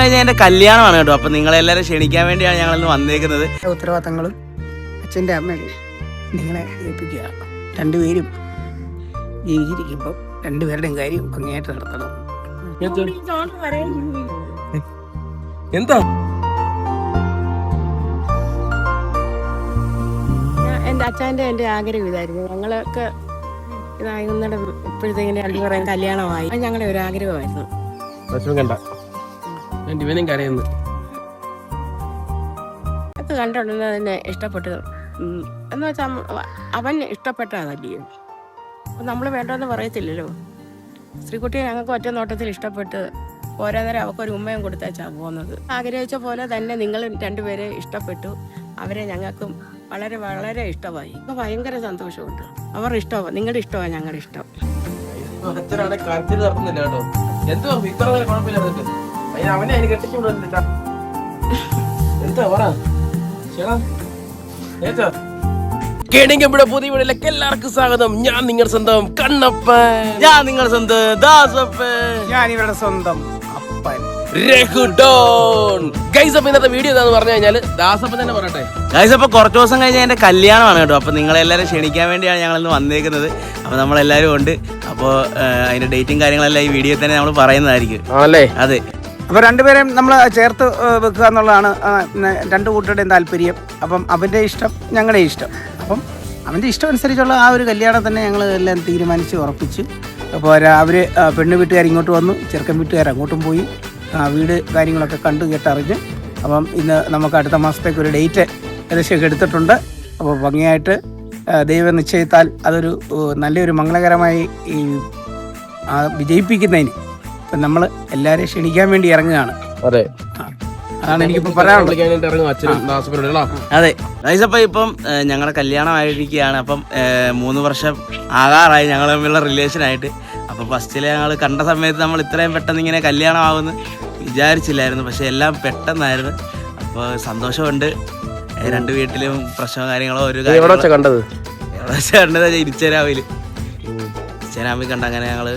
കഴിഞ്ഞാൽ എൻ്റെ കല്യാണമാണ് കേട്ടോ. അപ്പം നിങ്ങളെല്ലാവരും ക്ഷണിക്കാൻ വേണ്ടിയാണ് ഞങ്ങളിന്ന് വന്നേക്കുന്നത്. ഉത്തരവാദിത്തങ്ങളും അച്ഛൻ്റെ അമ്മയും നിങ്ങളെ ഏൽപ്പിക്കുക. രണ്ടുപേരും ജീവിച്ചിരിക്കുമ്പോൾ രണ്ടുപേരുടെയും കാര്യം ഭംഗിയായിട്ട് നടത്തണം. എന്താ എൻ്റെ അച്ഛൻ്റെ എൻ്റെ ആഗ്രഹം ഇതായിരുന്നു. ഞങ്ങളൊക്കെ ഇതാകുന്നിടം ഇപ്പോഴത്തേക്കിന് രണ്ടു പറയാൻ കല്യാണമായി. അത് ഞങ്ങളുടെ ഒരു ആഗ്രഹമായിരുന്നു. ഇവനും കരയുന്നു. അത് കണ്ടുകൊണ്ടിരുന്നത് തന്നെ ഇഷ്ടപ്പെട്ടത് എന്ന് വെച്ചാൽ അവൻ ഇഷ്ടപ്പെട്ടതല്ലയോ. അപ്പം നമ്മൾ വേണ്ടതെന്ന് പറയത്തില്ലല്ലോ. ശ്രീകുട്ടിയെ ഞങ്ങൾക്ക് ഒറ്റ നോട്ടത്തിൽ ഇഷ്ടപ്പെട്ട് ഓരോ നേരം അവൾക്കൊരു ഉമ്മയും കൊടുത്തേച്ചാണ് പോകുന്നത്. ആഗ്രഹിച്ച പോലെ തന്നെ നിങ്ങൾ രണ്ടുപേരെ ഇഷ്ടപ്പെട്ടു. അവരെ ഞങ്ങൾക്കും വളരെ വളരെ ഇഷ്ടമായി. ഇപ്പം ഭയങ്കര സന്തോഷമുണ്ട്. അവരുടെ ഇഷ്ടമാണ്, നിങ്ങളുടെ ഇഷ്ടമാണ് ഞങ്ങളുടെ ഇഷ്ടം. അച്ഛനാണ് കരച്ചിൽ നടത്തുന്നില്ല കേട്ടോ. എന്തോ ഇത്ര കുഴപ്പമില്ല. അവനെ അതിന് കെട്ടിച്ചുകൊണ്ടില്ല. എന്താ പറ പുതിയ വീട്ടിലേക്ക് എല്ലാവർക്കും സ്വാഗതം. ഞാൻ നിങ്ങളുടെ സ്വന്തം കണ്ണപ്പൻ. ഞാൻ നിങ്ങളുടെ സ്വന്തം ദാസപ്പൻ. ഞാൻ ഇവരുടെ സ്വന്തം അപ്പൻ രഘുഡോൺ. ഗൈസ്, അപ്പൊ ഇന്നത്തെ വീഡിയോ എന്താന്ന് പറഞ്ഞു കഴിഞ്ഞാൽ ദാസപ്പൻ തന്നെ പറയട്ടെ. ഗൈസ്, അപ്പോൾ കുറച്ച് ദിവസം കഴിഞ്ഞാൽ എൻ്റെ കല്യാണമാണ് കേട്ടോ. അപ്പം നിങ്ങളെല്ലാവരും ക്ഷണിക്കാൻ വേണ്ടിയാണ് ഞങ്ങളിന്ന് വന്നേക്കുന്നത്. അപ്പോൾ നമ്മളെല്ലാവരും ഉണ്ട്. അപ്പോൾ അതിൻ്റെ ഡേറ്റും കാര്യങ്ങളെല്ലാം ഈ വീഡിയോയിൽ തന്നെ നമ്മൾ പറയുന്നതായിരിക്കും. അതെ. അപ്പോൾ രണ്ടുപേരെയും നമ്മൾ ചേർത്ത് വെക്കുക എന്നുള്ളതാണ് രണ്ടു കൂട്ടരുടെയും താല്പര്യം. അപ്പം അവൻ്റെ ഇഷ്ടം ഞങ്ങളുടെ ഇഷ്ടം. അപ്പം അവൻ്റെ ഇഷ്ടം അനുസരിച്ചുള്ള ആ ഒരു കല്യാണം തന്നെ ഞങ്ങൾ എല്ലാം തീരുമാനിച്ച് ഉറപ്പിച്ചു. അപ്പോൾ അവർ പെണ്ണ് വീട്ടുകാർ ഇങ്ങോട്ട് വന്നു, ചെറുക്കൻ വീട്ടുകാർ അങ്ങോട്ടും പോയി വീട് കാര്യങ്ങളൊക്കെ കണ്ടു കേട്ടറിഞ്ഞ്. അപ്പം ഇന്ന് നമുക്ക് അടുത്ത മാസത്തേക്ക് ഒരു ഡേറ്റ് ഏകദേശമൊക്കെ എടുത്തിട്ടുണ്ട്. അപ്പോൾ ഭംഗിയായിട്ട് ദൈവനിശ്ചയത്താൽ അതൊരു നല്ലൊരു മംഗളകരമായി വിജയിപ്പിക്കുന്നതിന് ഇപ്പം നമ്മൾ എല്ലാവരെയും ക്ഷണിക്കാൻ വേണ്ടി ഇറങ്ങുകയാണ്. അതെ, അതാണ് എനിക്കിപ്പോൾ പറയാനുള്ളത്. അതെ ഗൈസ്, അപ്പം ഇപ്പം ഞങ്ങളുടെ കല്യാണമായിരിക്കുകയാണ്. അപ്പം 3 വർഷം ആകാറായി ഞങ്ങൾ തമ്മിലുള്ള റിലേഷനായിട്ട്. അപ്പം ഫസ്റ്റിൽ ഞങ്ങൾ കണ്ട സമയത്ത് നമ്മൾ ഇത്രയും പെട്ടെന്ന് ഇങ്ങനെ കല്യാണമാവുമെന്ന് വിചാരിച്ചില്ലായിരുന്നു. പക്ഷെ എല്ലാം പെട്ടെന്നായിരുന്നു. അപ്പോൾ സന്തോഷമുണ്ട്. രണ്ട് വീട്ടിലും പ്രശ്നമോ കാര്യങ്ങളോ ഒരു കണ്ടത് ഇരിച്ചരാവിൽ കണ്ട. അങ്ങനെ ഞങ്ങൾ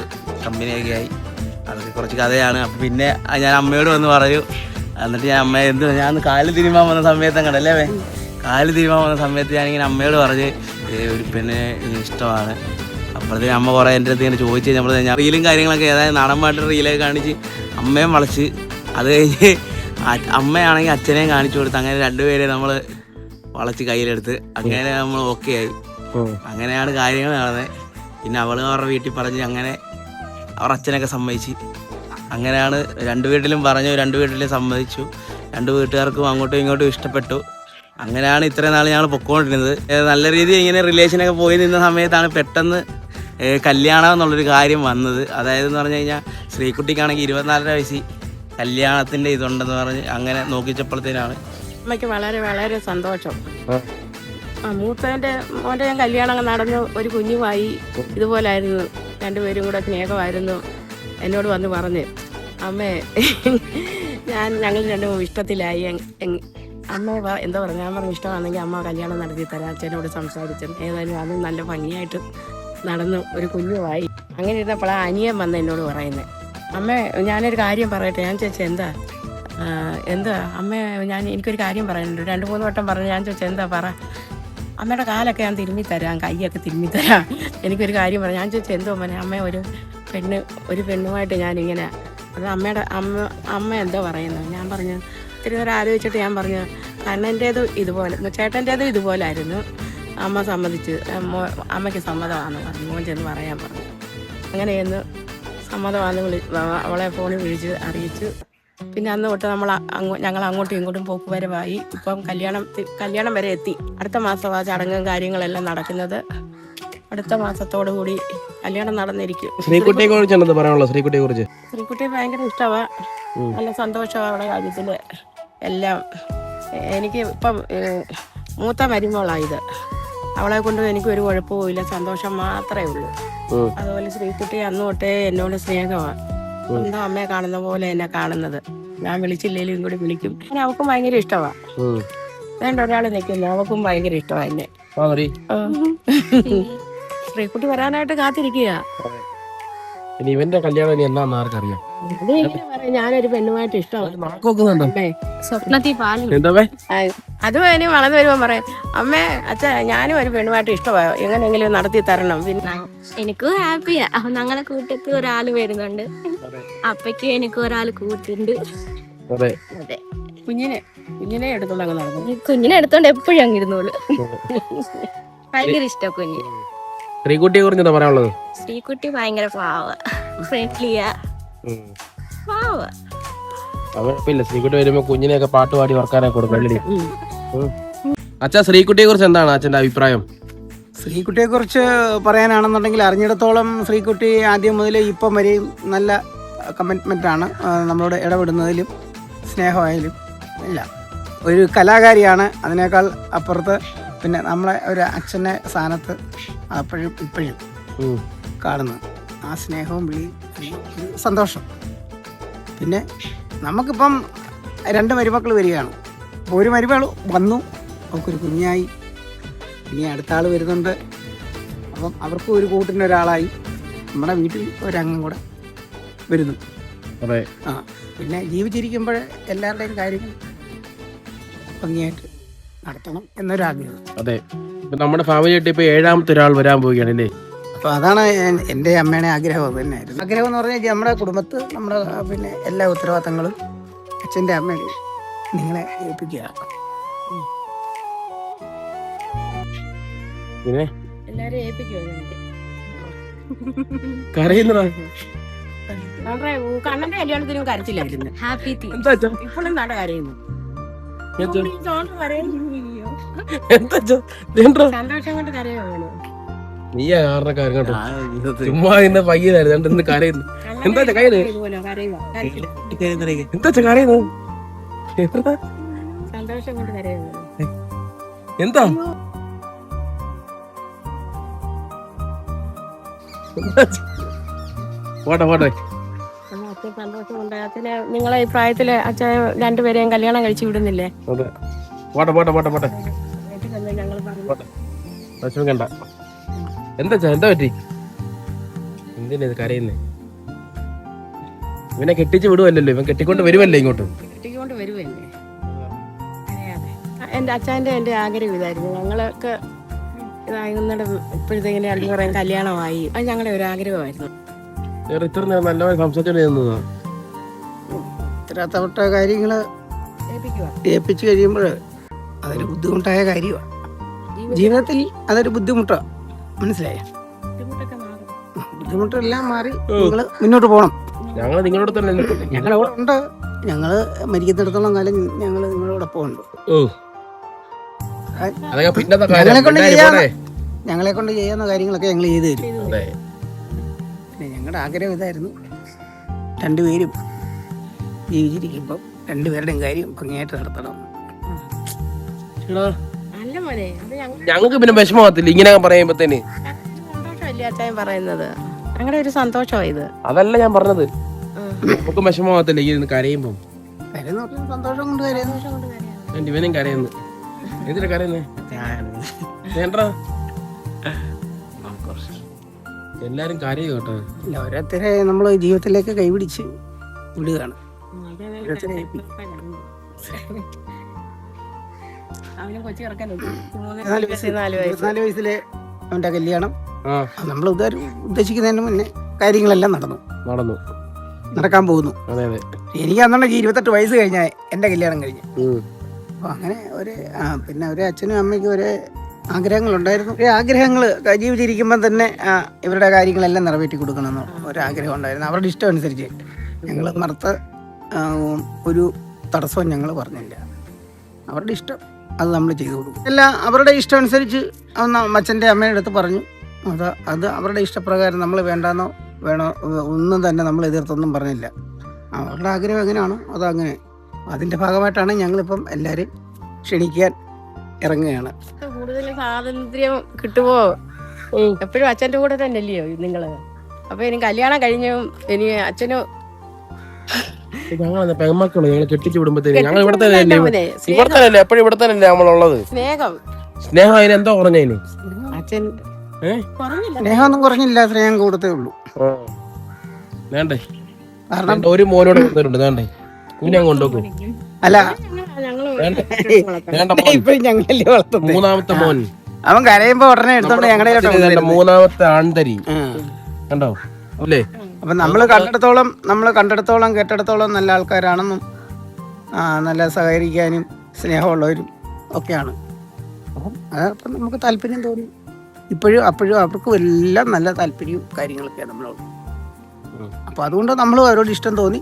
കമ്പനിയൊക്കെ ആയി. അതൊക്കെ കുറച്ച് കഥയാണ്. അപ്പം പിന്നെ ഞാൻ അമ്മയോട് വന്ന് പറഞ്ഞു. എന്നിട്ട് ഞാൻ അമ്മ ഞാൻ കാല് തിരുമാൻ വന്ന സമയത്ത് കണ്ടല്ലേ കാല് തിരുമാൻ വന്ന സമയത്ത് ഞാനിങ്ങനെ അമ്മയോട് പറഞ്ഞ് ഒരു പെണ്ണിനെ ഇഷ്ടമാണ്. അപ്പോഴത്തേക്കും അമ്മ കുറേ എൻ്റെ അടുത്ത് ഇങ്ങനെ ചോദിച്ച് നമ്മൾ ഞാൻ റീലും കാര്യങ്ങളൊക്കെ അതായത് നാടൻപാട്ട് റീലൊക്കെ കാണിച്ച് അമ്മയും വളച്ച് അത് കഴിഞ്ഞ് അമ്മയാണെങ്കിൽ അച്ഛനെയും കാണിച്ചു കൊടുത്ത് അങ്ങനെ രണ്ടുപേരെ നമ്മൾ വളച്ച് കയ്യിലെടുത്ത് അങ്ങനെ നമ്മൾ ഓക്കെ ആയി. അങ്ങനെയാണ് കാര്യങ്ങൾ നടന്നത്. പിന്നെ അവൾ അവരുടെ വീട്ടിൽ പറഞ്ഞ് അങ്ങനെ അവർ അച്ഛനൊക്കെ സമ്മതിച്ച് അങ്ങനെയാണ് രണ്ട് വീട്ടിലും പറഞ്ഞു. രണ്ട് വീട്ടിലും സമ്മതിച്ചു. രണ്ട് വീട്ടുകാർക്കും അങ്ങോട്ടും ഇങ്ങോട്ടും ഇഷ്ടപ്പെട്ടു. അങ്ങനെയാണ് ഇത്രയും നാൾ ഞങ്ങൾ പൊക്കോണ്ടിരുന്നത്. നല്ല രീതിയിൽ ഇങ്ങനെ റിലേഷനൊക്കെ പോയി നിന്ന സമയത്താണ് പെട്ടെന്ന് കല്യാണം എന്നുള്ളൊരു കാര്യം വന്നത്. അതായത് എന്ന് പറഞ്ഞു കഴിഞ്ഞാൽ ശ്രീകുട്ടിക്കാണെങ്കിൽ 24 വയസ്സിൽ കല്യാണത്തിൻ്റെ ഇതുണ്ടെന്ന് പറഞ്ഞ് അങ്ങനെ നോക്കിച്ചപ്പോഴത്തേനാണ് അമ്മയ്ക്ക് വളരെ വളരെ സന്തോഷം. മൂത്തവൻ്റെ മോൻ്റെ ഞാൻ കല്യാണം നടന്ന് ഒരു കുഞ്ഞുമായി ഇതുപോലായിരുന്നു. രണ്ടുപേരും കൂടെ സ്നേഹമായിരുന്നു. എന്നോട് വന്ന് പറഞ്ഞ് അമ്മേ ഞങ്ങൾ രണ്ടും ഇഷ്ടത്തിലായി. അമ്മ എന്താ പറയുക, ഞാൻ പറഞ്ഞു ഇഷ്ടമാണെങ്കിൽ അമ്മ കല്യാണം നടത്തി തരാം. അച്ഛനോട് സംസാരിച്ചു. ഏതായാലും അതും നല്ല ഭംഗിയായിട്ട് നടന്ന് ഒരു കുഞ്ഞുമായി. അങ്ങനെ ഇരുന്നപ്പോഴാണ് അനിയൻ വന്ന് എന്നോട് പറയുന്നത്, അമ്മ ഞാനൊരു കാര്യം പറയട്ടെ. ഞാൻ ചോദിച്ചാൽ എന്താ അമ്മ എനിക്കൊരു കാര്യം പറയാനുണ്ട്. 2-3 വട്ടം പറഞ്ഞു. ഞാൻ ചോദിച്ചാൽ എന്താ പറ. അമ്മയുടെ കാലൊക്കെ ഞാൻ തിരുമ്മിത്തരാം, കൈയൊക്കെ തിരുമ്മിത്തരാം, എനിക്കൊരു കാര്യം പറയാം. ഞാൻ ചോദിച്ചാൽ എന്തോ മോനെ. അമ്മ ഒരു പെണ്ണുമായിട്ട് ഞാനിങ്ങനെ അത് അമ്മ എന്തോ പറയുന്നത്. ഞാൻ പറഞ്ഞു ഇത്തിരി നേരം ആലോചിച്ചിട്ട് ഞാൻ പറഞ്ഞു കണ്ണൻ്റേത് ഇതുപോലെ ചേട്ടൻ്റേതും ഇതുപോലായിരുന്നു. അമ്മ സമ്മതിച്ച് അമ്മയ്ക്ക് സമ്മതമാണെന്ന് പറഞ്ഞു. മോൻ ചെന്ന് പറയാൻ പറഞ്ഞു. അങ്ങനെയെന്ന് സമ്മതമാണെന്ന് അവളെ ഫോണിൽ വിളിച്ച് അറിയിച്ചു. പിന്നെ അന്ന് തൊട്ട് ഞങ്ങൾ അങ്ങോട്ടും ഇങ്ങോട്ടും പോക്കുവരവായി. ഇപ്പം കല്യാണം വരെ എത്തി. അടുത്ത മാസം ആ ചടങ്ങും കാര്യങ്ങളെല്ലാം നടക്കുന്നത്. അടുത്ത മാസത്തോടു കൂടി കല്യാണം നടന്നിരിക്കും. ശ്രീകുട്ടിയെ കുറിച്ച് പറയാനുള്ളത്? ശ്രീകുട്ടിയെ ഭയങ്കര ഇഷ്ടമാണ്. നല്ല സന്തോഷമാണ് അവളുടെ കാര്യത്തിൽ എല്ലാം. എനിക്ക് ഇപ്പം മൂത്ത മരുമോളായത്. അവളെ കൊണ്ട് എനിക്കൊരു കുഴപ്പവുമില്ല, സന്തോഷം മാത്രമേ ഉള്ളൂ. അതുപോലെ ശ്രീകുട്ടി അന്ന് തൊട്ടേ എന്നോട് സ്നേഹമാണ്. സ്വന്തം അമ്മയെ കാണുന്ന പോലെ എന്നെ കാണുന്നത്. ഞാൻ വിളിച്ചില്ലെങ്കിലും കൂടി വിളിക്കും. അങ്ങനെ അവൾക്കും ഭയങ്കര ഇഷ്ടമാണ്. വേണ്ട ഒരാൾ നിൽക്കുന്നു, അവൾക്കും ഭയങ്കര ഇഷ്ടമാണ് എന്നെ. ശ്രീകുട്ടി വരാനായിട്ട് കാത്തിരിക്കുക. ഇനി ഇവന്റെ കല്യാണം ഇനി എന്നാന്ന് ആർക്കറിയാം. അത് ഇങ്ങനെ പറയും, ഞാനൊരു പെണ്ണുമായിട്ട് ഇഷ്ടമാണ്. നാക്കൊക്കുന്നുണ്ടോ സ്വപ്നത്തിൽ പാലും എന്താ? അതും ഇനി വളർന്നു വരുമ്പോ പറയും, അമ്മേ അച്ഛ ഞാനും ഒരു പെണ്ണുമായിട്ട് ഇഷ്ടമായോ, എങ്ങനെയെങ്കിലും നടത്തി തരണം. പിന്നെ എനിക്കും ഹാപ്പിയാ. ഞങ്ങളെ കൂട്ടത്തിൽ ഒരാള് വരുന്നുണ്ട്. അപ്പയ്ക്കും എനിക്ക് ഒരാൾ കൂട്ടുണ്ട്. അതെ. അതെ, കുഞ്ഞിനെ എടുത്തോണ്ട് അങ്ങ് നടന്നു. കുഞ്ഞിനെ എടുത്തോണ്ട് എപ്പോഴും അങ്ങിരുന്നോളൂ. ഭയങ്കര ഇഷ്ടം കുഞ്ഞ്. ശ്രീകുട്ടിയെ കുറിച്ച് എന്താ പറയാനുള്ളത്? ശ്രീകുട്ടി ഭയങ്കര പാവ, ഫ്രണ്ട്ലിയാ, പാവ. അവപ്പില്ല, ശ്രീകുട്ടി വരുമ്പോ കുഞ്ഞിനെയൊക്കെ പാട്ട് പാടി വർക്കാനൊക്കെ കൊടുക്കും. അച്ഛാ, ശ്രീകുട്ടിയെ കുറിച്ച് എന്താണ് അച്ഛന്റെ അഭിപ്രായം? ശ്രീകുട്ടിയെക്കുറിച്ച് പറയാനാണെന്നുണ്ടെങ്കിൽ അറിഞ്ഞിടത്തോളം ശ്രീകുട്ടി ആദ്യം മുതൽ ഇപ്പം വരെയും നല്ല കമ്മിറ്റ്മെൻറ്റാണ് നമ്മളോട് ഇടപെടുന്നതിലും സ്നേഹമായാലും എല്ലാം. ഒരു കലാകാരിയാണ്. അതിനേക്കാൾ അപ്പുറത്ത് പിന്നെ നമ്മളെ ഒരു അച്ഛൻ്റെ സ്ഥാനത്ത് അപ്പോഴും ഇപ്പോഴും കാണുന്നത് ആ സ്നേഹവും വിളിയും ഒരു സന്തോഷം. പിന്നെ നമുക്കിപ്പം 2 മരുമക്കൾ വരികയാണ്. അപ്പോൾ ഒരു മരുമകൾ വന്നു, അവൾക്കൊരു കുഞ്ഞായി, ഇനി അടുത്ത ആൾ വരുന്നുണ്ട്. അപ്പം അവർക്കും ഒരു കൂട്ടിൻ്റെ ഒരാളായി. നമ്മുടെ വീട്ടിൽ ഒരംഗം കൂടെ വരുന്നു. ആ പിന്നെ ജീവിച്ചിരിക്കുമ്പോൾ എല്ലാവരുടെയും കാര്യങ്ങൾ ഭംഗിയായിട്ട് നടത്തണം എന്നൊരാഗ്രഹം. അതെ, നമ്മുടെ ഫാമിലി ആയിട്ട് ഇപ്പൊ 7ാമത്തെ ഒരാൾ വരാൻ പോവുകയാണ് അല്ലേ? അപ്പോൾ അതാണ് എൻ്റെ അമ്മയുടെ ആഗ്രഹം. അത് തന്നെയായിരുന്നു ആഗ്രഹം എന്ന് പറഞ്ഞാൽ നമ്മുടെ കുടുംബത്ത് നമ്മുടെ പിന്നെ എല്ലാ ഉത്തരവാദിത്തങ്ങളും അച്ഛൻ്റെ അമ്മയുടെ നിങ്ങളെ ഏൽപ്പിക്കുക. പിന്നെ എല്ലാരും ഏൽപ്പിക്കുമോ? കരയുന്നതാ. കണ്ണന്റെ കല്യാണത്തിനും കരച്ചില്ലായിരുന്നു. ഹാപ്പി തീ. എന്താ അച്ഛാ? ഇപ്പോഴും നട കരയുന്നു. സന്തോഷം കൊണ്ട് കരയോ? നീയാ കാരണക്കാരൻ കേട്ടോ. ചുമ്മാ ഇന്ന് പയ്യനായിരുന്നു, ഇന്ന് കരയുന്നു. എന്താ കയ്യില്? എന്താ കരയുന്നത്? സന്തോഷം കൊണ്ട് കരയോ? എന്താ പോട്ടെ പോട്ടെ. അച്ഛൻ സന്തോഷം കൊണ്ട് അച്ഛനെ നിങ്ങളെ ഈ പ്രായത്തില് അച്ഛൻ 2 പേരെയും കല്യാണം കഴിച്ചു വിടുന്നില്ലേ? അതെ, പോട്ടെ പോട്ടെ പോട്ടെ പോട്ടെ. ഞങ്ങൾ പറഞ്ഞു വിഷമിക്കണ്ട. എന്താ എന്താ പറ്റി? എന്തിനാ ഇത് കരയുന്നേ? ഇവനെ കെട്ടിച്ച് വിടുവല്ലോ, ഇവൻ കെട്ടിക്കൊണ്ട് വരുമല്ലേ ഇങ്ങോട്ട്? കെട്ടിക്കൊണ്ട് വരുവല്ലേ? എന്റെ അച്ഛൻ്റെ എന്റെ ആഗ്രഹം ഇതായിരുന്നു. ഞങ്ങളൊക്കെ ഇതാകുന്നിട ഇപ്പോഴത്തേക്കിന് 2 പേരെയും കല്യാണമായി. അത് ഞങ്ങളുടെ ഒരു ആഗ്രഹമായിരുന്നു. ഇത്ര നേരം നല്ലപോലെ സംസാരിച്ചോണ്ടിരുന്നതാ. ഉത്തരവാദിത്തപ്പെട്ട കാര്യങ്ങൾ ഏൽപ്പിച്ച് കഴിയുമ്പോൾ അതൊരു ബുദ്ധിമുട്ടായ കാര്യമാണ്. ജീവിതത്തിൽ അതൊരു ബുദ്ധിമുട്ടാണ്, മനസ്സിലായോ? ബുദ്ധിമുട്ടെല്ലാം മാറി നിങ്ങൾ മുന്നോട്ട് പോകണം. ഞങ്ങൾ നിങ്ങളോട് തന്നെ ഞങ്ങളവിടെ ഉണ്ട്. ഞങ്ങൾ മരിക്കുന്നിടത്തോളം കാലം ഞങ്ങൾ നിങ്ങളോടൊപ്പം ഉണ്ട്. ഞങ്ങളെ കൊണ്ട് ചെയ്യാവുന്ന കാര്യങ്ങളൊക്കെ ഞങ്ങൾ ചെയ്തു തരും. പിന്നെ ഞങ്ങളുടെ ആഗ്രഹം ഇതായിരുന്നു, 2 പേരും ജീവിച്ചിരിക്കുമ്പോൾ 2 പേരുടെയും കാര്യം ഭംഗിയായിട്ട് നടത്തണം. ഞങ്ങൾക്ക് പിന്നെ വിഷമത്തില്ല ഇങ്ങനെ പറയുമ്പത്തേന്. സന്തോഷമല്ലേ അച്ഛൻ പറയുന്നത്? ഞങ്ങളുടെ ഒരു സന്തോഷമാണ് ഇത്. അതല്ല ഞാൻ പറഞ്ഞത്, നമുക്ക് വിഷമത്തില്ല ഇങ്ങനെ കരയുമ്പോ. സന്തോഷം കൊണ്ട് കരയുന്നു. ഇവനും കരയുന്നു. എന്തിനാ കരയുന്നേ? വേണ്ടാ, എല്ലാരും കരയും കേട്ടോ. ഇല്ല, ഓരോരുത്തരെ നമ്മൾ ജീവിതത്തിലേക്ക് കൈപിടിച്ച് വിടുകയാണ്. 24 വയസ്സിലെ അവന്റെ കല്യാണം നമ്മൾ ഉദ്ദേശിക്കുന്നതിന് മുന്നേ കാര്യങ്ങളെല്ലാം നടന്നു നടക്കാൻ പോകുന്നു. എനിക്ക് അന്നുണ്ടെങ്കിൽ 28 വയസ്സ് കഴിഞ്ഞാൽ എൻ്റെ കല്യാണം കഴിഞ്ഞു. അപ്പോൾ അങ്ങനെ പിന്നെ ഒരു അച്ഛനും അമ്മയ്ക്കും ഒരു ആഗ്രഹങ്ങളുണ്ടായിരുന്നു. ആഗ്രഹങ്ങൾ ജീവിച്ചിരിക്കുമ്പോൾ തന്നെ ഇവരുടെ കാര്യങ്ങളെല്ലാം നിറവേറ്റി കൊടുക്കണമെന്ന് ഒരാഗ്രഹം ഉണ്ടായിരുന്നു. അവരുടെ ഇഷ്ടം അനുസരിച്ച് ഞങ്ങൾ മറുത്ത് ഒരു തടസ്സവും ഞങ്ങൾ പറഞ്ഞില്ല. അവരുടെ ഇഷ്ടം അത് നമ്മൾ ചെയ്തു കൊടുക്കും. എല്ലാം അവരുടെ ഇഷ്ടം അനുസരിച്ച് അച്ഛൻ്റെ അമ്മയുടെ അടുത്ത് പറഞ്ഞു. അത് അവരുടെ ഇഷ്ടപ്രകാരം നമ്മൾ വേണ്ടാന്നോ വേണോ ഒന്നും തന്നെ നമ്മൾ എതിർത്തൊന്നും പറഞ്ഞില്ല. അവരുടെ ആഗ്രഹം എങ്ങനെയാണോ അതങ്ങനെ. അതിൻ്റെ ഭാഗമായിട്ടാണ് ഞങ്ങളിപ്പം എല്ലാവരും ക്ഷണിക്കാൻ ഇറങ്ങുകയാണ്. കൂടുതൽ സ്വാതന്ത്ര്യം കിട്ടുമോ? എപ്പോഴും അച്ഛൻ്റെ കൂടെ തന്നെ അല്ലയോ നിങ്ങള്? അപ്പൊ ഇനി കല്യാണം കഴിഞ്ഞു ഇനി അച്ഛനും പെൺമക്കള് ഞങ്ങൾ കെട്ടിച്ചു വിടുമ്പോഴത്തേക്ക് ഞങ്ങൾ ഇവിടെ തന്നെ എപ്പോഴും ഇവിടെ തന്നെ നമ്മളുള്ളത്. സ്നേഹം അതിന് എന്തോ പറഞ്ഞതിന് അച്ഛൻ സ്നേഹമൊന്നും കുറഞ്ഞില്ല, സ്നേഹം കൂടത്തേ ഉള്ളൂ. വേണ്ടേ കാരണം ഒരു മോനോട് വന്നിട്ടുണ്ട് വേണ്ടേ കുഞ്ഞെ കൊണ്ടുപോകും അല്ല ഞങ്ങള് വേണ്ട മോൻ. ഇപ്പഴും ഞങ്ങളല്ലേ വളർത്തുന്നത്. മൂന്നാമത്തെ മോൻ അവൻ കരയുമ്പോ ഉടനെ എടുത്തോണ്ട് ഞങ്ങളുടെ കയ്യിലോട്ട് ഇതെന്റെ കൊണ്ടുവരുന്നത്. മൂന്നാമത്തെ ആൺതരി കണ്ടോ അല്ലേ അപ്പം നമ്മൾ കണ്ടിടത്തോളം കേട്ടിടത്തോളം നല്ല ആൾക്കാരാണെന്നും നല്ല സഹകരിക്കാനും സ്നേഹമുള്ളവരും ഒക്കെയാണ്. അപ്പം അതപ്പം നമുക്ക് താല്പര്യം തോന്നി. ഇപ്പോഴും അപ്പോഴും അവർക്കും എല്ലാം നല്ല താല്പര്യവും കാര്യങ്ങളൊക്കെയാണ് നമ്മളോട്. അപ്പോൾ അതുകൊണ്ട് നമ്മൾ അവരോട് ഇഷ്ടം തോന്നി.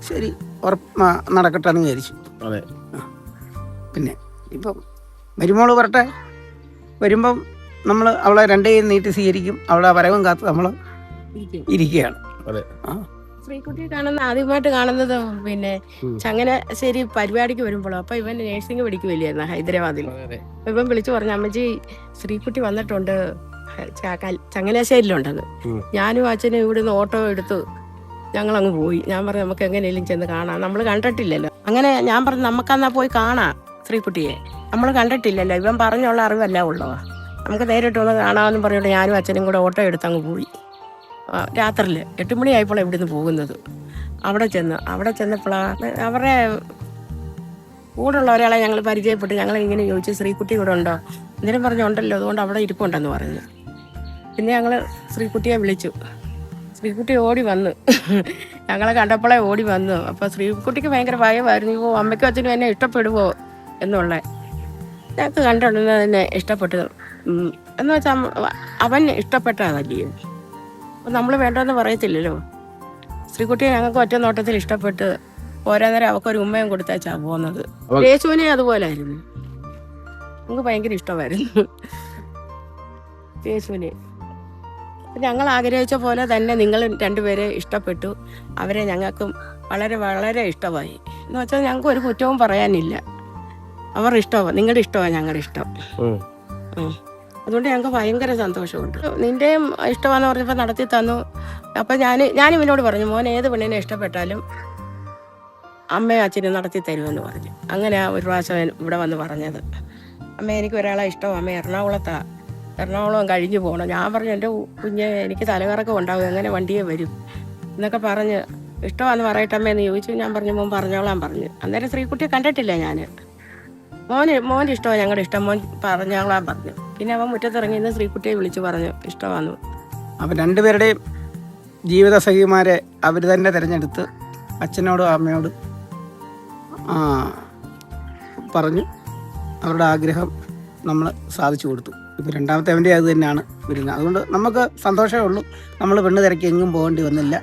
ശരി നടക്കട്ടെ എന്ന് വിചാരിച്ചു. അതെ. പിന്നെ ഇപ്പം മരുമോള് പറട്ടെ, വരുമ്പം നമ്മൾ അവളെ രണ്ട് കൈ നീട്ടി സ്വീകരിക്കും. അവളെ വരവും കാത്ത് നമ്മൾ ഇരിക്കുകയാണ്. അതെ. ശ്രീകുട്ടിയെ ആദ്യമായിട്ട് കാണുന്നത് പിന്നെ ചങ്ങനാശ്ശേരി പരിപാടിക്ക് വരുമ്പോഴോ. അപ്പൊ ഇവൻ നേഴ്സിംഗ് പഠിക്കുമല്ലായിരുന്നു ഹൈദരാബാദിൽ. ഇവൻ വിളിച്ചു പറഞ്ഞു, അമ്മച്ചി ശ്രീകുട്ടി വന്നിട്ടുണ്ട് ചങ്ങനാശ്ശേരിയിലുണ്ടെന്ന്. ഞാനും അച്ഛനും ഇവിടുന്ന് ഓട്ടോ എടുത്ത് ഞങ്ങളങ്ങ് പോയി. ഞാൻ പറഞ്ഞു നമുക്ക് എങ്ങനെയും ചെന്ന് കാണാം, നമ്മൾ കണ്ടിട്ടില്ലല്ലോ. അങ്ങനെ ഞാൻ പറഞ്ഞു നമുക്കെന്നാ പോയി കാണാം ശ്രീകുട്ടിയെ, നമ്മൾ കണ്ടിട്ടില്ലല്ലോ, ഇവൻ പറഞ്ഞുള്ള അറിവല്ല ഉള്ളോ, നമുക്ക് നേരിട്ടൊന്ന് കാണാമെന്ന് പറഞ്ഞിട്ട് ഞാനും അച്ഛനും കൂടെ ഓട്ടോ എടുത്ത് അങ്ങ് പോയി. രാത്രിയിൽ 8 മണിയായപ്പോൾ ഇവിടുന്ന് പോകുന്നത്. അവിടെ ചെന്നപ്പോഴാണ് അവരുടെ കൂടെയുള്ള ഒരാളെ ഞങ്ങൾ പരിചയപ്പെട്ട്. ഞങ്ങൾ ഇങ്ങനെ ചോദിച്ചു, ശ്രീകുട്ടി ഇവിടെ ഉണ്ടോ? എന്തിനും പറഞ്ഞുണ്ടല്ലോ, അതുകൊണ്ട് അവിടെ ഇരിപ്പുണ്ടെന്ന് പറഞ്ഞു. പിന്നെ ഞങ്ങൾ ശ്രീകുട്ടിയെ വിളിച്ചു. ശ്രീകുട്ടി ഓടി വന്നു, ഞങ്ങളെ കണ്ടപ്പോഴേ ഓടി വന്നു. അപ്പോൾ ശ്രീകുട്ടിക്ക് ഭയങ്കര ഭയമായിരുന്നു. ഓ അമ്മയ്ക്കും അച്ഛനും എന്നെ ഇഷ്ടപ്പെടുവോ എന്നുള്ള. ഞങ്ങൾക്ക് കണ്ടുകൊണ്ടിരുന്നത് തന്നെ ഇഷ്ടപ്പെട്ടു എന്ന് വെച്ചാൽ അവൻ ഇഷ്ടപ്പെട്ടതല്ലേ. അപ്പം നമ്മൾ വേണ്ടെന്ന് പറയത്തില്ലല്ലോ. ശ്രീകുട്ടിയെ ഞങ്ങൾക്ക് ഒറ്റ നോട്ടത്തിൽ ഇഷ്ടപ്പെട്ട് ഓരോ നേരം അവക്കൊരു ഉമ്മയും കൊടുത്തേച്ചാ പോകുന്നത്. യേശുവിനെ അതുപോലെ ആയിരുന്നു, നമുക്ക് ഭയങ്കര ഇഷ്ടമായിരുന്നു യേശുവിനെ. ഞങ്ങൾ ആഗ്രഹിച്ച പോലെ തന്നെ നിങ്ങൾ രണ്ടുപേരെ ഇഷ്ടപ്പെട്ടു. അവരെ ഞങ്ങൾക്കും വളരെ വളരെ ഇഷ്ടമായി. എന്ന് വെച്ചാൽ ഞങ്ങൾക്ക് ഒരു കുറ്റവും പറയാനില്ല. അവർ ഇഷ്ടമാണ്, നിങ്ങളുടെ ഇഷ്ടമാണ് ഞങ്ങളുടെ ഇഷ്ടം. അതുകൊണ്ട് ഞങ്ങൾക്ക് ഭയങ്കര സന്തോഷമുണ്ട്. നിൻ്റെയും ഇഷ്ടമാണെന്ന് പറഞ്ഞപ്പോൾ നടത്തി തന്നു. അപ്പം ഞാൻ ഇവനോട് പറഞ്ഞു, മോൻ ഏത് പെണ്ണിനെ ഇഷ്ടപ്പെട്ടാലും അമ്മയും അച്ഛനും നടത്തി തരുമെന്ന് പറഞ്ഞു. അങ്ങനെ ഒരു പ്രാവശ്യം ഇവിടെ വന്ന് പറഞ്ഞത്, അമ്മ എനിക്ക് ഒരാളെ ഇഷ്ടം, അമ്മ എറണാകുളം കഴിഞ്ഞു പോകണം. ഞാൻ പറഞ്ഞു എൻ്റെ കുഞ്ഞ് എനിക്ക് തലകറക്കം ഉണ്ടാകും, എങ്ങനെ വണ്ടിയെ വരും എന്നൊക്കെ പറഞ്ഞ് ഇഷ്ടമാണെന്ന് പറയട്ടമ്മയെന്ന് ചോദിച്ചു. ഞാൻ പറഞ്ഞു മോൻ പറഞ്ഞോളാൻ പറഞ്ഞു. അന്നേരം ശ്രീകുട്ടിയെ കണ്ടിട്ടില്ല ഞാൻ. മോൻ്റെ ഇഷ്ടമാണ് ഞങ്ങളുടെ ഇഷ്ടം, മോൻ പറഞ്ഞോളാൻ പറഞ്ഞു. പിന്നെ അവൻ മുറ്റത്തിറങ്ങി ഇന്ന് ശ്രീകുട്ടിയെ വിളിച്ചു പറഞ്ഞു ഇഷ്ടമാണെന്ന്. അപ്പം രണ്ടുപേരുടെയും ജീവിത സഖിമാരെ അവർ തന്നെ തിരഞ്ഞെടുത്ത് അച്ഛനോടും അമ്മയോടും പറഞ്ഞു. അവരുടെ ആഗ്രഹം നമ്മൾ സാധിച്ചു കൊടുത്തു. ഇപ്പോൾ രണ്ടാമത്തെ അവൻ്റെ അത് തന്നെയാണ് വരുന്നത്. അതുകൊണ്ട് നമുക്ക് സന്തോഷമേ ഉള്ളൂ. നമ്മൾ പെണ്ണ് തിരക്കി എങ്ങും പോകേണ്ടി വന്നില്ല.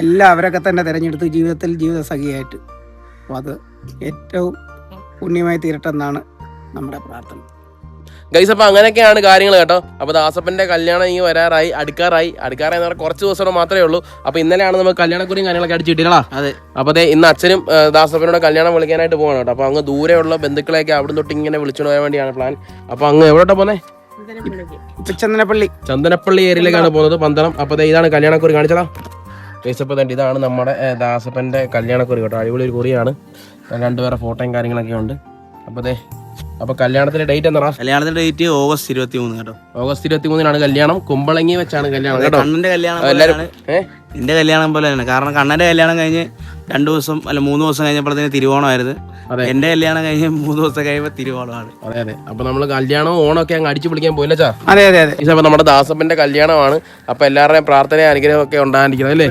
എല്ലാം അവരൊക്കെ തന്നെ തിരഞ്ഞെടുത്ത് ജീവിതത്തിൽ ജീവിത സഖിയായിട്ട്. അപ്പോൾ അത് ഏറ്റവും പുണ്യമായി തീരട്ടെന്നാണ് നമ്മുടെ പ്രാർത്ഥന. ഗൈസ്, അപ്പോൾ അങ്ങനെയൊക്കെയാണ് കാര്യങ്ങൾ കേട്ടോ. അപ്പോൾ ദാസപ്പൻ്റെ കല്യാണം ഈ വരാറായി, അടുക്കാറായി എന്ന് പറഞ്ഞാൽ കുറച്ച് ദിവസം മാത്രമേ ഉള്ളൂ. അപ്പോൾ ഇന്നലെയാണ് നമുക്ക് കല്യാണക്കുറിയും കാര്യങ്ങളൊക്കെ അടിച്ചു കിട്ടിയടാ. അതെ. അപ്പോൾ അതെ, ഇന്ന് അച്ഛനും ദാസപ്പനോട് കല്യാണം വിളിക്കാനായിട്ട് പോകണം കേട്ടോ. അപ്പോൾ അങ്ങ് ദൂരെയുള്ള ബന്ധുക്കളെയൊക്കെ അവിടെ തൊട്ട് ഇങ്ങനെ വിളിച്ചുകൊണ്ട് പോകാൻ വേണ്ടിയാണ് പ്ലാൻ. അപ്പോൾ അങ്ങ് എവിടോട്ടാ പോകുന്നത്? ചന്ദനപ്പള്ളി ഏരിയയിലേക്കാണ് പോകുന്നത്, പന്തളം. അപ്പോൾ ഇതാണ് കല്യാണക്കുറി, കാണിച്ചതാ ഗൈസ്. അപ്പോൾ തന്നെ ഇതാണ് നമ്മുടെ ദാസപ്പൻ്റെ കല്യാണക്കുറി കേട്ടോ. അടിപൊളി ഒരു കുറിയാണ്, രണ്ടുപേരുടെ ഫോട്ടോയും കാര്യങ്ങളൊക്കെ ഉണ്ട്. അപ്പോൾ കല്യാണത്തിന്റെ ഡേറ്റ് എന്താ? കല്യാണത്തിന്റെ ഡേറ്റ് ഓഗസ്റ്റ് 23 കേട്ടോ. ഓഗസ്റ്റ് 23 കല്യാണം. കുമ്പളങ്ങി വെച്ചാണ് കല്യാണം കേട്ടോ. കണ്ണന്റെ കല്യാണം നിന്റെ കല്യാണം പോലെ തന്നെ. കാരണം കണ്ണന്റെ കല്യാണം കഴിഞ്ഞ് 2 ദിവസം അല്ല 3 ദിവസം കഴിഞ്ഞപ്പോഴത്തേന് തിരുവോണമായിരുന്നു. എന്റെ കല്യാണം കഴിഞ്ഞ് 3 ദിവസം കഴിയുമ്പോൾ തിരുവോണമാണ്. അതെ. അപ്പൊ നമ്മള് കല്യാണവും ഓണമൊക്കെ അങ്ങ് അടിച്ചു പിടിക്കാൻ പോയില്ല ചാ. അതെ. അപ്പൊ നമ്മുടെ ദാസപ്പന്റെ കല്യാണമാണ്. അപ്പൊ എല്ലാവരുടെയും പ്രാർത്ഥന അനുഗ്രഹം ഒക്കെ ഉണ്ടാകാനിരിക്കുന്നത് അല്ലേ?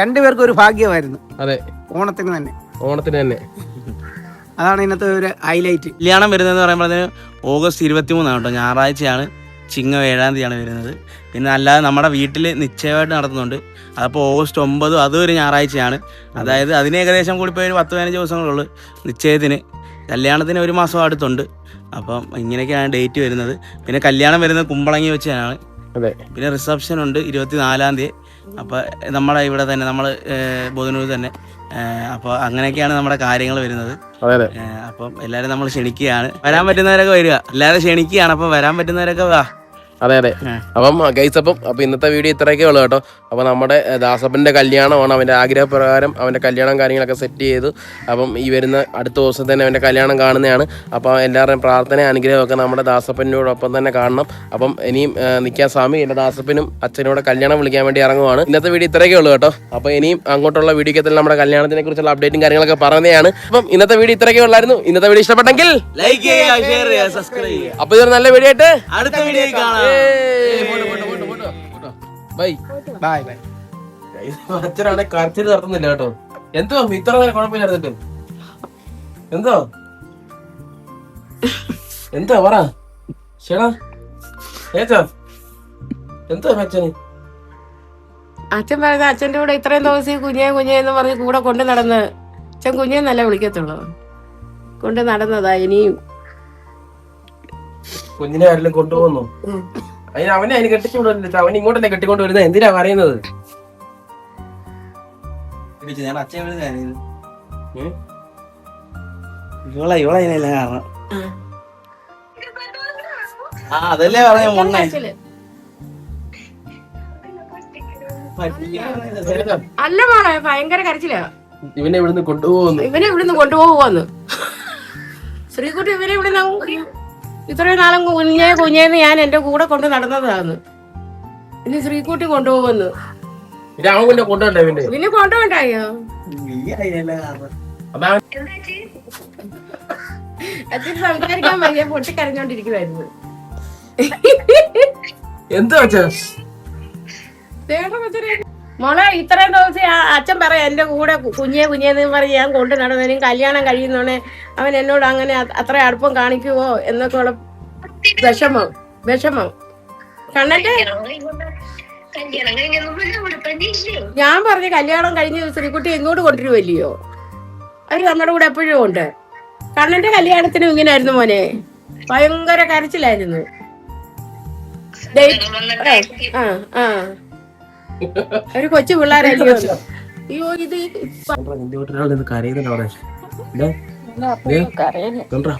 രണ്ടുപേർക്കും ഒരു ഭാഗ്യമായിരുന്നു. അതെ, ഓണത്തിന് തന്നെ. അതാണ് ഇന്നത്തെ ഒരു ഹൈലൈറ്റ്. കല്യാണം വരുന്നതെന്ന് പറയുമ്പോഴത്തേന് ഓഗസ്റ്റ് 23 കേട്ടോ, ഞായറാഴ്ചയാണ്. ചിങ്ങം 7-ാം തീയതിയാണ് വരുന്നത്. പിന്നെ അല്ലാതെ നമ്മുടെ വീട്ടിൽ നിശ്ചയമായിട്ട് നടത്തുന്നുണ്ട്. അതപ്പോൾ ഓഗസ്റ്റ് 9 അതും ഒരു ഞായറാഴ്ചയാണ്. അതായത് അതിന് ഏകദേശം കൂടിപ്പോയി ഒരു 10-15 ദിവസങ്ങളുള്ളൂ നിശ്ചയത്തിന്. കല്യാണത്തിന് 1 മാസം അടുത്തുണ്ട്. അപ്പം ഇങ്ങനെയൊക്കെയാണ് ഡേറ്റ് വരുന്നത്. പിന്നെ കല്യാണം വരുന്നത് കുമ്പളങ്ങി വെച്ചാണ്. പിന്നെ റിസപ്ഷൻ ഉണ്ട് 24-ാം തീയതി. അപ്പോൾ നമ്മുടെ ഇവിടെ തന്നെ നമ്മൾ ബോധനൂർ തന്നെ. അപ്പോൾ അങ്ങനെയൊക്കെയാണ് നമ്മുടെ കാര്യങ്ങൾ വരുന്നത്. അപ്പം എല്ലാവരും നമ്മൾ ക്ഷണിക്കുകയാണ്. വരാൻ പറ്റുന്നവരൊക്കെ വരിക, എല്ലാവരും ക്ഷണിക്കുകയാണ്. അപ്പോൾ വരാൻ പറ്റുന്നവരൊക്കെ വാ. അതെ അതെ. അപ്പം ഗൈസ് അപ്പം ഇന്നത്തെ വീഡിയോ ഇത്രയൊക്കെ ഉള്ളു കേട്ടോ. അപ്പോൾ നമ്മുടെ ദാസപ്പൻ്റെ കല്യാണമാണ്. അവൻ്റെ ആഗ്രഹപ്രകാരം അവൻ്റെ കല്യാണം കാര്യങ്ങളൊക്കെ സെറ്റ് ചെയ്തു. അപ്പം ഈ വരുന്ന അടുത്ത ദിവസം തന്നെ അവൻ്റെ കല്യാണം കാണുന്നതാണ്. അപ്പോൾ എല്ലാവരുടെയും പ്രാർത്ഥന അനുഗ്രഹമൊക്കെ നമ്മുടെ ദാസപ്പനോടൊപ്പം തന്നെ കാണണം. അപ്പം ഇനിയും നിൽക്കാൻ സ്വാമി എൻ്റെ ദാസപ്പനും അച്ഛനോട് കല്യാണം വിളിക്കാൻ വേണ്ടി ഇറങ്ങുവാണ്. ഇന്നത്തെ വീഡിയോ ഇത്രയൊക്കെ ഉള്ളൂ കേട്ടോ. അപ്പോൾ ഇനിയും അങ്ങോട്ടുള്ള വീഡിയോക്കത്തിൽ നമ്മുടെ കല്യാണത്തിനെ കുറിച്ചുള്ള അപ്ഡേറ്റും കാര്യങ്ങളൊക്കെ പറയുന്നതാണ്. അപ്പം ഇന്നത്തെ വീഡിയോ ഇത്രയൊക്കെ ഉള്ളായിരുന്നു. ഇന്നത്തെ വീഡിയോ ഇഷ്ടപ്പെട്ടെങ്കിൽ ലൈക്ക് ചെയ്യുക, ഷെയർ ചെയ്യുക, സബ്സ്ക്രൈബ് ചെയ്യുക. അപ്പോൾ ഇതൊരു നല്ല വീഡിയോ ആയിട്ട് അടുത്ത വീഡിയോ കാണാം. Bye bye bye. അച്ഛനാണെ കരച്ചിൽ നടത്തുന്നില്ല കേട്ടോ. എന്തോ ഇത്ര നേരം കുഴപ്പമില്ലായിരുന്നിട്ട് എന്തോ എന്താ പറ ചേടാ ഏച്ചാ എന്തോ അച്ഛന് അച്ഛൻ പറഞ്ഞ അച്ഛൻ്റെ കൂടെ ഇത്രയും ദിവസം കുഞ്ഞേ എന്ന് പറഞ്ഞ് കൂടെ കൊണ്ട് നടന്ന് അച്ഛൻ കുഞ്ഞേന്നല്ല വിളിക്കത്തുള്ളൂ. കൊണ്ട് നടന്നതാ. ഇനിയും കുഞ്ഞിനെ ആരെങ്കിലും കൊണ്ടുപോകുന്നു. അവനെ അതിന് കെട്ടിച്ചുകൊണ്ടുവരുന്നില്ല. അവൻ ഇങ്ങോട്ടല്ലേ കെട്ടിക്കൊണ്ട് വരുന്നത്. എന്തിനാ പറയുന്നത്? ഞാൻ അച്ഛൻ ഇവളതിനല്ല കാരണം. അതല്ലേ പറഞ്ഞ മുന്നേ അല്ല മോളെ ഭയങ്കര കരച്ചില്ല. ഇവനെ ഇവിടുന്ന് കൊണ്ടുപോകുന്നു ശ്രീകുട്ടി. ഇവനെ ഇവിടുന്ന് ഇത്രയും നാളും കുഞ്ഞേന്ന് ഞാൻ എന്റെ കൂടെ കൊണ്ട് നടന്നതാണ്. ഇനി ശ്രീകുട്ടി കൊണ്ടുപോകുന്നു. പിന്നെ കൊണ്ടുപോണ്ടായോ? അച്ഛൻ സംസാരിക്കാൻ വയ്യ, പൊട്ടിക്കരഞ്ഞോണ്ടിരിക്കുവായിരുന്നു. എന്താ മോളെ ഇത്രയും ദിവസം അച്ഛൻ പറയാം എന്റെ കൂടെ കുഞ്ഞേന്ന് പറഞ്ഞ് ഞാൻ കൊണ്ട് നടന്നതിനും കല്യാണം കഴിയുന്നോണെ അവൻ എന്നോട് അങ്ങനെ അത്ര അടുപ്പം കാണിക്കുവോ എന്നൊക്കെ ഉള്ള വിഷമം കണ്ണന്റെ. ഞാൻ പറഞ്ഞു കല്യാണം കഴിഞ്ഞ് ശ്രീകുട്ടി എങ്ങോട്ട് കൊണ്ടുവരുമല്ലയോ, അത് നമ്മുടെ കൂടെ എപ്പോഴും ഉണ്ട്. കണ്ണന്റെ കല്യാണത്തിനും ഇങ്ങനെയായിരുന്നു മോനെ, ഭയങ്കര കരച്ചിലായിരുന്നു. ഒരു കൊച്ചു പിള്ളേരല്ലയോ. അയ്യോ ഇത് കരയുന്നുണ്ടാ.